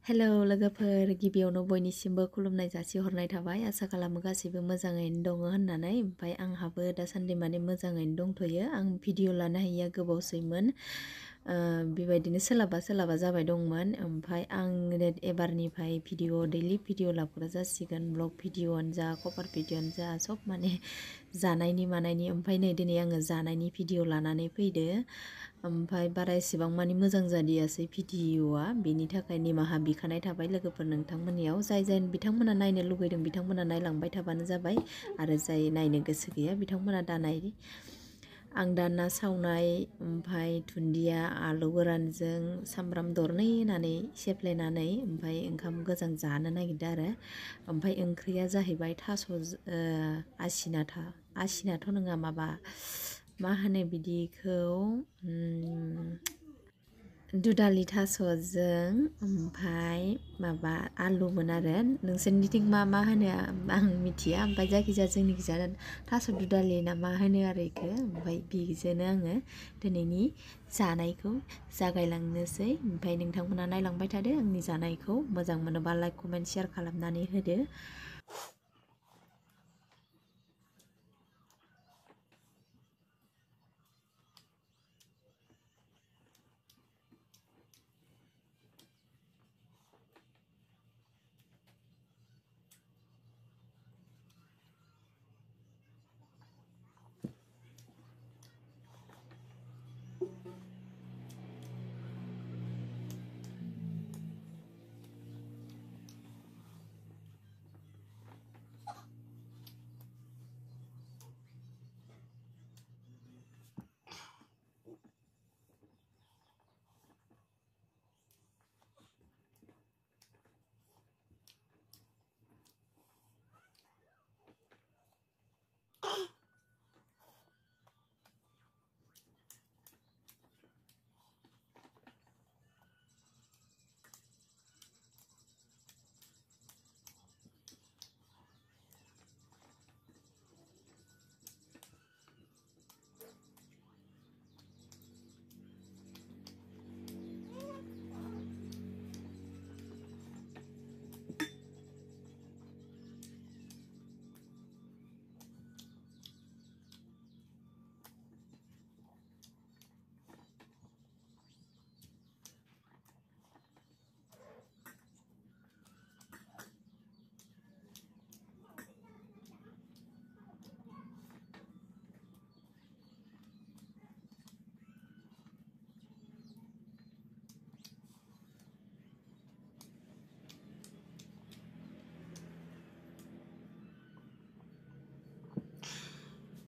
hello लोगोफोर गिबियावनो बयनिसिमबो खुलुमनाय जासिहरनाय थाबाय आसा खालामो गासैबो मोजाङैनो दङ होननानै ओमफ्राय आंहाबो दासान्दि माने मोजाङैनो दंथ'यो आं भिडिअ लानो हायिया गोबावसैमोन बेबायदिनो सोलाबा जाबाय दंमोन ओमफ्राय आं एबारनिफ्राय दैलि भिडिअ लाबोग्रा जासिगोन ब्लग भिडिअआनो जा कभार भिडिअआनो जा सब माने जानायनि मानायनि ओमफ्राय नै दिनै आङो जानायनि भिडिअ लानानै फैदो ओमफ्राय बारा एसेबां मानि मोजां जादियासै भिडिअआ बेनि थाखाय निमाहा बिखानाय थाबाय लोगोफोर नोंथांमोननियाव जाय बिथांमोना नायनो लुगैदों बिथांमोना नायलांबाय थाबानो जाबाय आरो जाय नायनो गोसो गैया बिथांमोना दा नाय आं दा ना सावनाय ओमफ्राय दुन्दिया आलु गोरानजों सामब्राम दरनै होनानै सेफ्लेनानै ओमफ्राय ओंखाम गोजां जानो नागिरदों आरो ओमफ्राय ओंख्रिया जाहैबाय थास' आसिनाथ' नङा माबा मा होनो बिदिखौ दुदालि थास'जों ओमफ्राय माबा आलुमोन आरो नोंसोरनिथिं मा होनो आं मिथिया ओमफ्राय जायखिजाया जोंनिखिजा थास' दुदालि ना मा होनो आरो इखो ओमफ्राय बेजोंनो आङो दिनैनि जानायखौ जागायलांनोसै ओमफ्राय नोंथांमोना नायलांबाय थादो आंनि जानायखौ मोजां मोनोबा लाइक कमेन्ट शेयार खालामनानै होदो